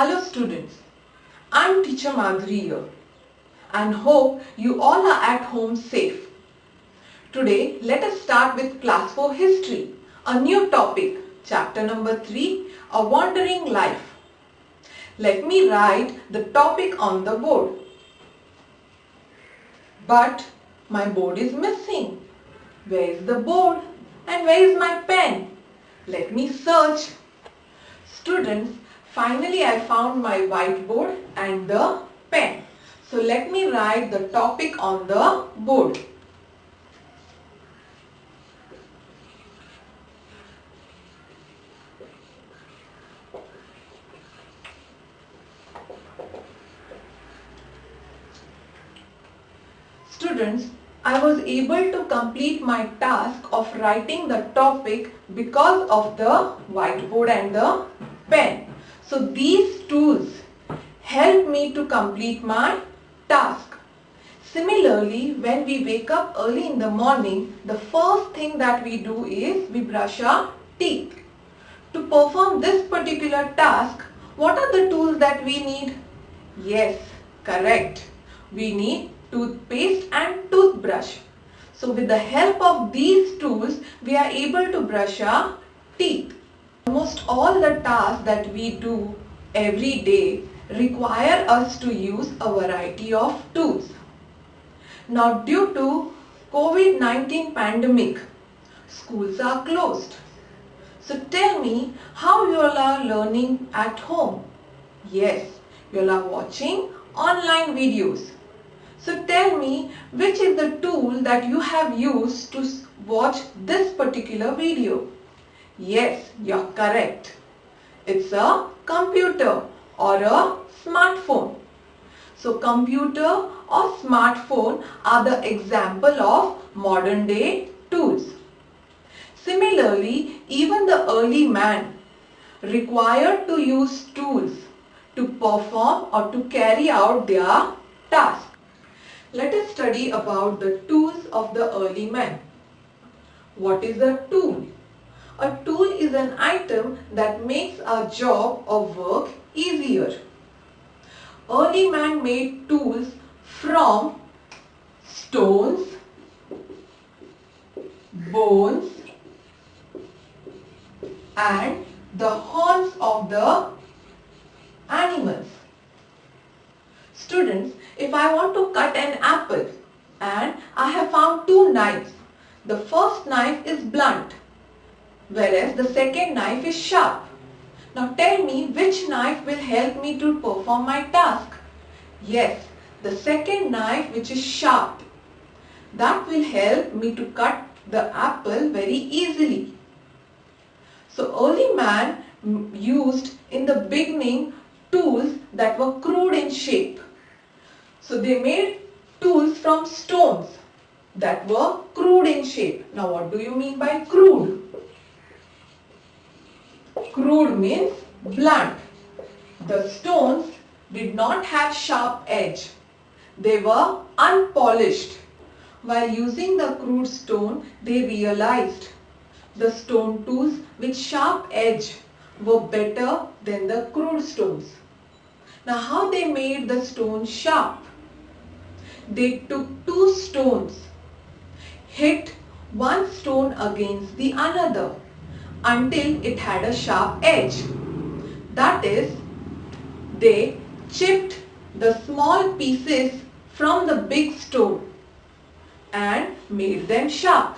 Hello students, I am teacher Madhuri here and hope you all are at home safe. Today let us start with class 4 history, a new topic, chapter number 3, A Wandering Life. Let me write the topic on the board. But my board is missing. Where is the board and where is my pen? Let me search. Students, finally I found my whiteboard and the pen. So let me write the topic on the board. Students, I was able to complete my task of writing the topic because of the whiteboard and the pen. So these tools help me to complete my task. Similarly, when we wake up early in the morning, the first thing that we do is we brush our teeth. To perform this particular task, what are the tools that we need? Yes, correct. We need toothpaste and toothbrush. So with the help of these tools, we are able to brush our teeth. Almost all the tasks that we do every day require us to use a variety of tools. Now due to COVID-19 pandemic, schools are closed. So tell me how you all are learning at home. Yes, you all are watching online videos. So tell me which is the tool that you have used to watch this particular video. Yes, you're correct. It's a computer or a smartphone. So computer or smartphone are the example of modern day tools. Similarly, even the early man required to use tools to perform or to carry out their task. Let us study about the tools of the early man. What is a tool? A tool is an item that makes our job or work easier. Early man made tools from stones, bones, and the horns of the animals. Students, if I want to cut an apple and I have found two knives, the first knife is blunt, whereas the second knife is sharp. Now tell me which knife will help me to perform my task. Yes, the second knife which is sharp. That will help me to cut the apple very easily. So early man used in the beginning tools that were crude in shape. So they made tools from stones that were crude in shape. Now what do you mean by crude? Crude means blunt. The stones did not have sharp edge. They were unpolished. While using the crude stone, they realized the stone tools with sharp edge were better than the crude stones. Now how they made the stone sharp? They took two stones, hit one stone against the another until it had a sharp edge. That is, they chipped the small pieces from the big stone and made them sharp.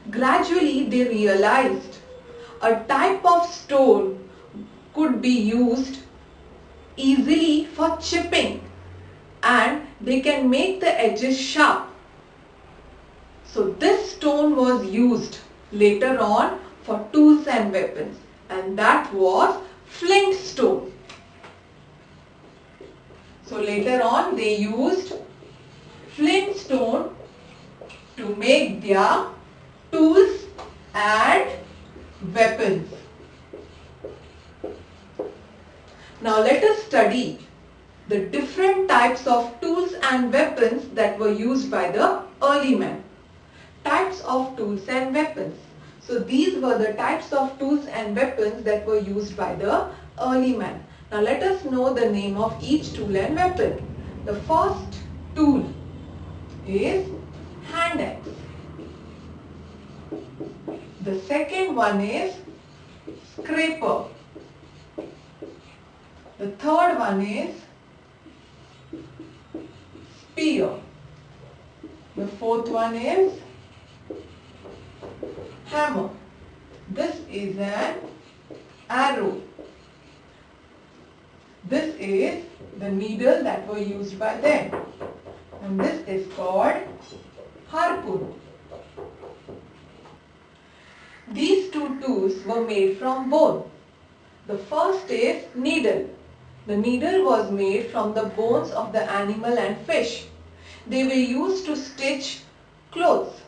Gradually they realized a type of stone could be used easily for chipping and they can make the edges sharp. So this stone was used later on for tools and weapons, and that was flint stone. So later on they used flint stone to make their tools and weapons. Now let us study the different types of tools and weapons that were used by the early man. Types of tools and weapons. So these were the types of tools and weapons that were used by the early man. Now let us know the name of each tool and weapon. The first tool is hand axe. The second one is scraper. The third one is spear. The fourth one is hammer. This is an arrow. This is the needle that were used by them. And this is called harpoon. These two tools were made from bone. The first is needle. The needle was made from the bones of the animal and fish. They were used to stitch clothes.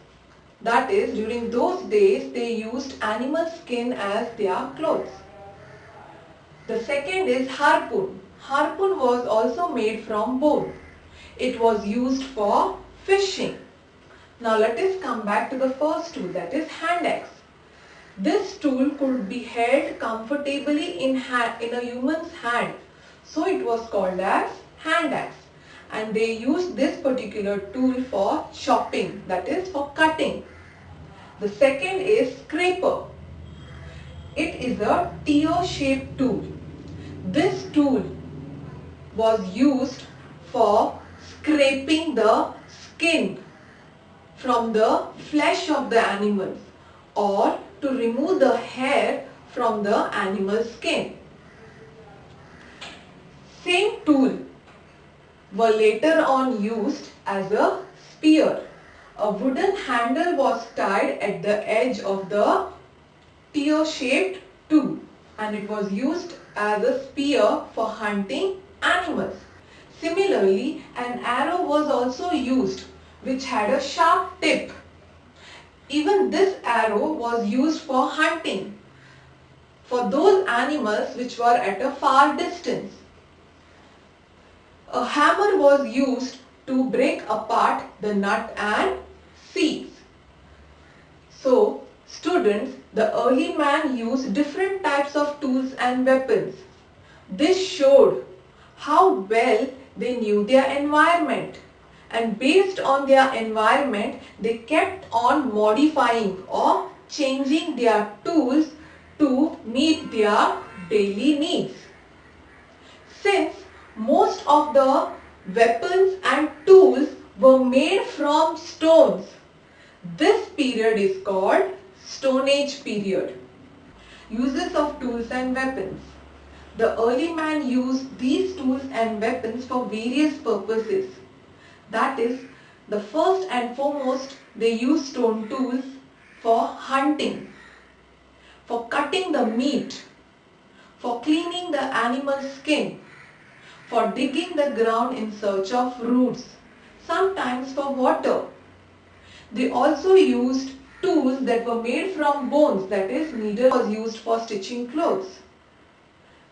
That is, during those days they used animal skin as their clothes. The second is harpoon. Harpoon was also made from bone. It was used for fishing. Now let us come back to the first tool, that is hand axe. This tool could be held comfortably in a human's hand. So it was called as hand axe. And they used this particular tool for chopping, that is for cutting. The second is scraper. It is a tear-shaped tool. This tool was used for scraping the skin from the flesh of the animals or to remove the hair from the animal's skin. Same tool were later on used as a spear. A wooden handle was tied at the edge of the tear-shaped tool and it was used as a spear for hunting animals. Similarly, an arrow was also used which had a sharp tip. Even this arrow was used for hunting for those animals which were at a far distance. A hammer was used to break apart the nut and seeds. So, students, the early man used different types of tools and weapons. This showed how well they knew their environment, and based on their environment they kept on modifying or changing their tools to meet their daily needs. Since most of the weapons and tools were made from stones, this period is called Stone Age period. Uses of tools and weapons. The early man used these tools and weapons for various purposes. That is, the first and foremost, they used stone tools for hunting, for cutting the meat, for cleaning the animal's skin, for digging the ground in search of roots, sometimes for water. They also used tools that were made from bones, that is, needle was used for stitching clothes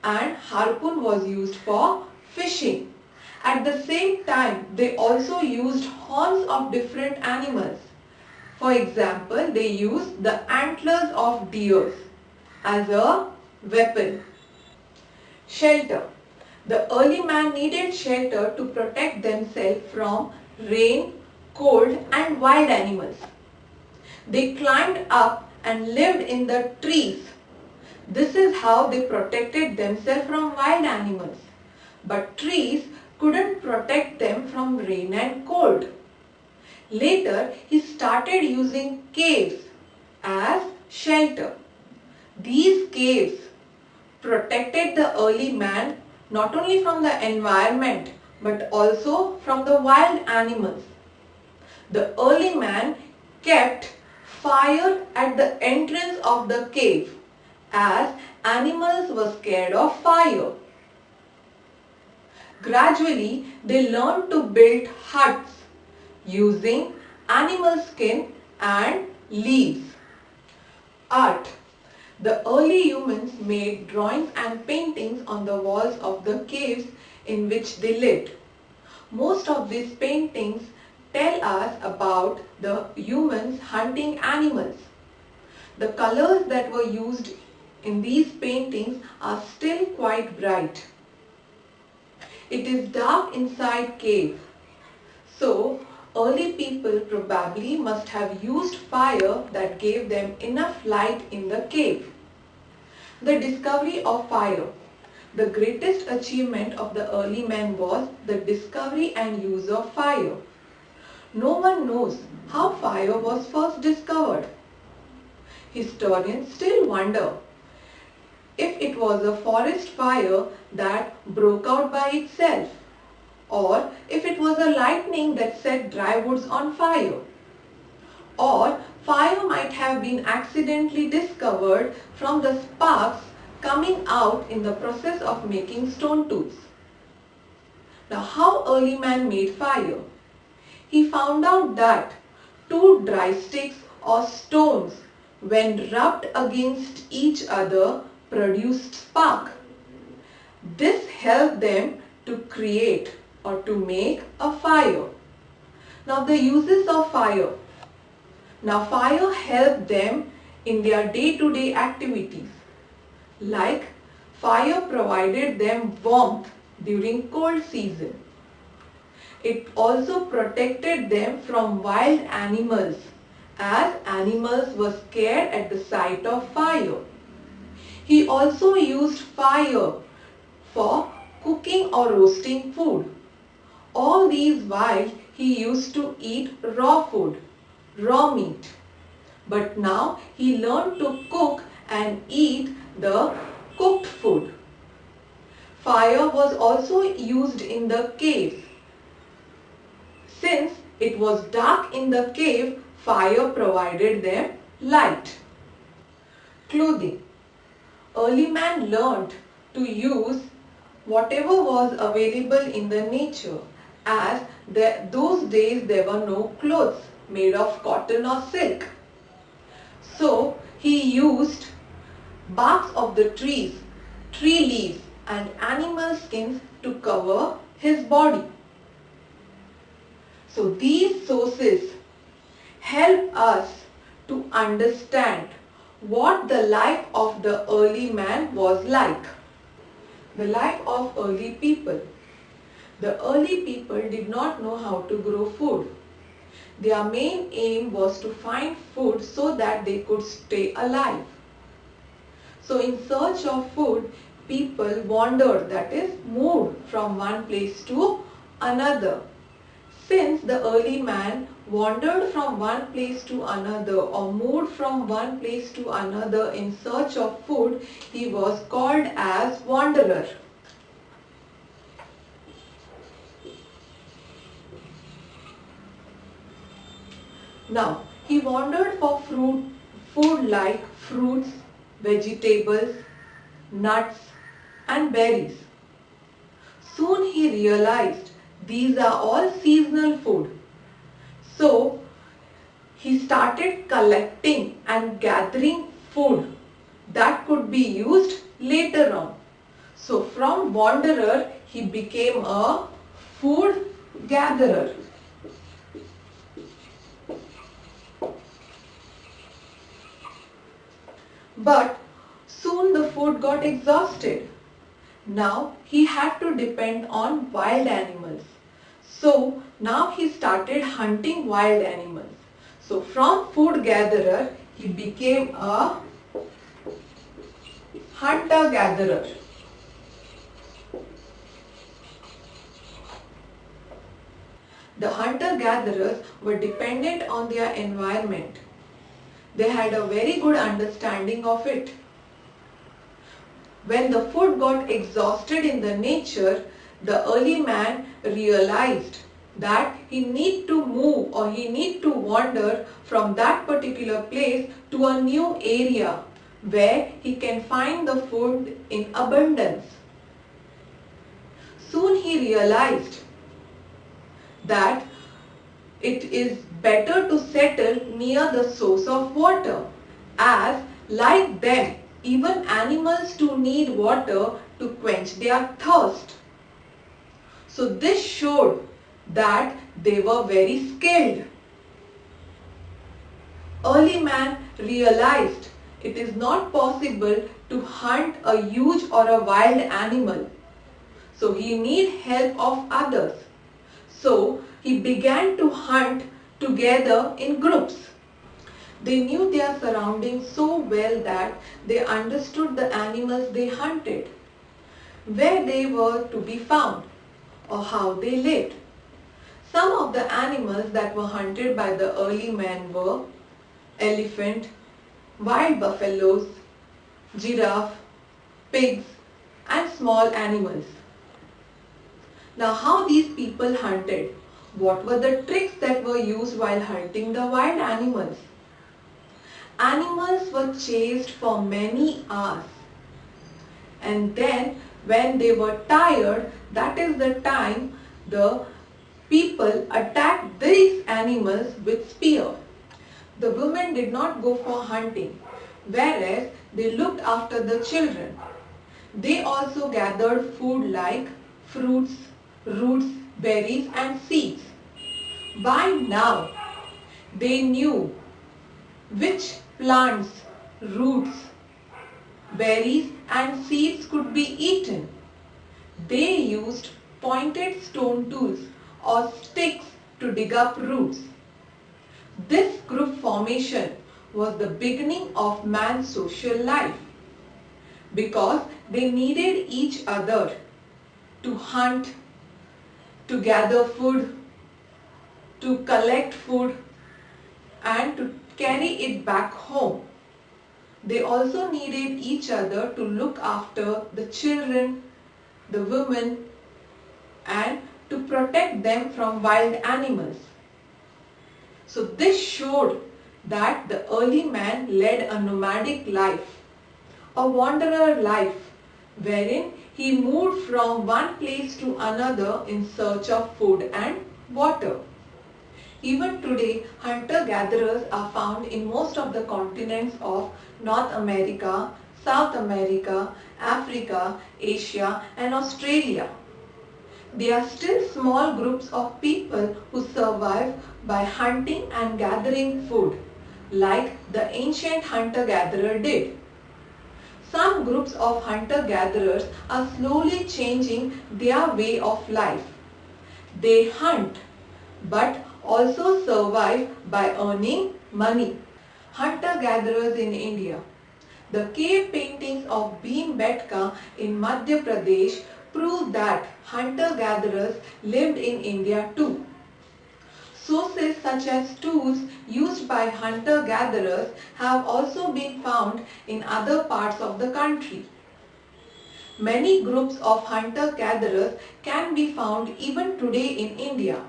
and harpoon was used for fishing. At the same time, they also used horns of different animals. For example, they used the antlers of deer as a weapon. Shelter. The early man needed shelter to protect themselves from rain, cold and wild animals. They climbed up and lived in the trees. This is how they protected themselves from wild animals. But trees couldn't protect them from rain and cold. Later, he started using caves as shelter. These caves protected the early man not only from the environment but also from the wild animals. The early man kept fire at the entrance of the cave as animals were scared of fire. Gradually, they learned to build huts using animal skin and leaves. Art. The early humans made drawings and paintings on the walls of the caves in which they lived. Most of these paintings tell us about the humans hunting animals. The colors that were used in these paintings are still quite bright. It is dark inside cave. So, early people probably must have used fire that gave them enough light in the cave. The discovery of fire. The greatest achievement of the early man was the discovery and use of fire. No one knows how fire was first discovered. Historians still wonder if it was a forest fire that broke out by itself, or if it was a lightning that set dry woods on fire, or fire might have been accidentally discovered from the sparks coming out in the process of making stone tools. Now, how early man made fire? He found out that two dry sticks or stones, when rubbed against each other, produced spark. This helped them to create or to make a fire. Now, the uses of fire. Now, fire helped them in their day-to-day activities. Like, fire provided them warmth during cold season. It also protected them from wild animals, as animals were scared at the sight of fire. He also used fire for cooking or roasting food. All these while he used to eat raw food, raw meat. But now he learned to cook and eat the cooked food. Fire was also used in the cave. Since it was dark in the cave, fire provided them light. Clothing. Early man learned to use whatever was available in the nature, as those days there were no clothes made of cotton or silk. So he used barks of the trees, tree leaves and animal skins to cover his body. So these sources help us to understand what the life of the early man was like. The life of early people. The early people did not know how to grow food. Their main aim was to find food so that they could stay alive. So in search of food, people wandered, that is, moved from one place to another. Since the early man wandered from one place to another or moved from one place to another in search of food, he was called as wanderer. Now, he wandered for food like fruits, vegetables, nuts and berries. Soon he realized these are all seasonal food. So, he started collecting and gathering food that could be used later on. So, from wanderer, he became a food gatherer. But soon the food got exhausted. Now he had to depend on wild animals. So now he started hunting wild animals. So from food gatherer, he became a hunter gatherer. The hunter gatherers were dependent on their environment. They had a very good understanding of it. When the food got exhausted in the nature, the early man realized that he need to move or he need to wander from that particular place to a new area where he can find the food in abundance. Soon he realized that it is better to settle near the source of water, as like them, even animals too need water to quench their thirst. So this showed that they were very skilled. Early man realized it is not possible to hunt a huge or a wild animal. So he need help of others. So he began to hunt together in groups. They knew their surroundings so well that they understood the animals they hunted, where they were to be found, or how they lived. Some of the animals that were hunted by the early men were elephant, wild buffaloes, giraffe, pigs, and small animals. Now, how these people hunted? What were the tricks that were used while hunting the wild animals? Animals were chased for many hours, and then when they were tired, that is the time the people attacked these animals with spear. The women did not go for hunting, whereas they looked after the children. They also gathered food like fruits, roots, berries and seeds. By now, they knew which plants, roots, berries and seeds could be eaten. They used pointed stone tools or sticks to dig up roots. This group formation was the beginning of man's social life because they needed each other to hunt, to gather food, to collect food and to carry it back home. They also needed each other to look after the children, the women, and to protect them from wild animals. So this showed that the early man led a nomadic life, a wanderer life, wherein he moved from one place to another in search of food and water. Even today, hunter-gatherers are found in most of the continents of North America, South America, Africa, Asia and Australia. They are still small groups of people who survive by hunting and gathering food, like the ancient hunter-gatherer did. Some groups of hunter-gatherers are slowly changing their way of life. They hunt, but also survive by earning money. Hunter-gatherers in India. The cave paintings of Bhimbetka in Madhya Pradesh prove that hunter-gatherers lived in India too. Sources such as tools used by hunter-gatherers have also been found in other parts of the country. Many groups of hunter-gatherers can be found even today in India,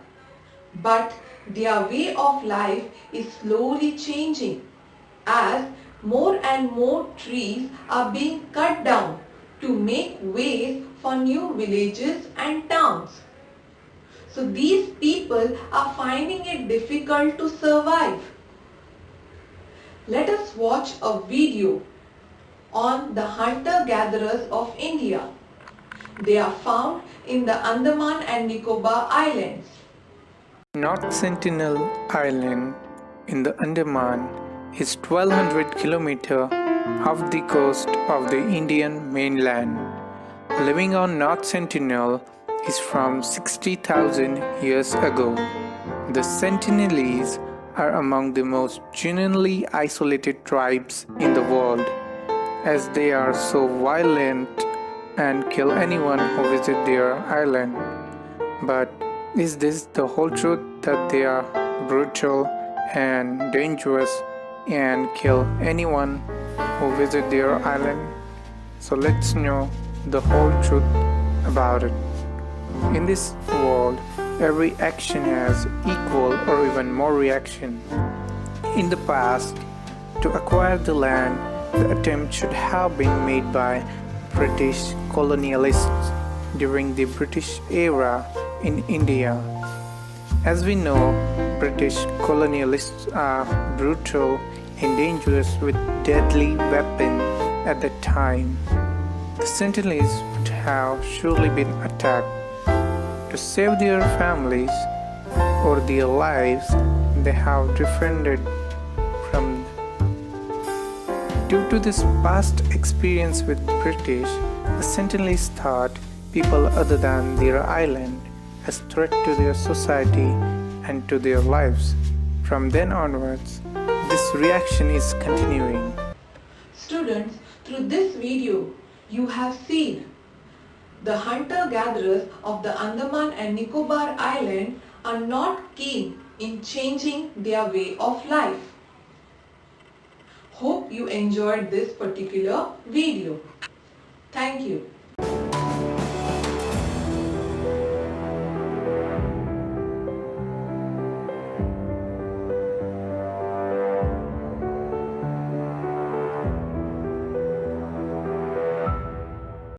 but their way of life is slowly changing as more and more trees are being cut down to make ways for new villages and towns. So these people are finding it difficult to survive. Let us watch a video on the hunter-gatherers of India. They are found in the Andaman and Nicobar Islands. North Sentinel Island in the Andaman is 1200 km off the coast of the Indian mainland. Living on North Sentinel is from 60,000 years ago. The Sentinelese are among the most genuinely isolated tribes in the world, as they are so violent and kill anyone who visits their island. But is this the whole truth, that they are brutal and dangerous and kill anyone who visits their island? So let's know the whole truth about it. In this world, every action has equal or even more reaction. In the past, to acquire the land, the attempt should have been made by British colonialists during the British era in India. As we know, British colonialists are brutal and dangerous with deadly weapons at that time. The Sentinels would have surely been attacked. To save their families or their lives, they have defended from Due to this past experience with British, the Sentinelese thought people other than their island as threat to their society and to their lives. From then onwards, this reaction is continuing. Students, through this video, you have seen the hunter-gatherers of the Andaman and Nicobar Island are not keen in changing their way of life. Hope you enjoyed this particular video. Thank you.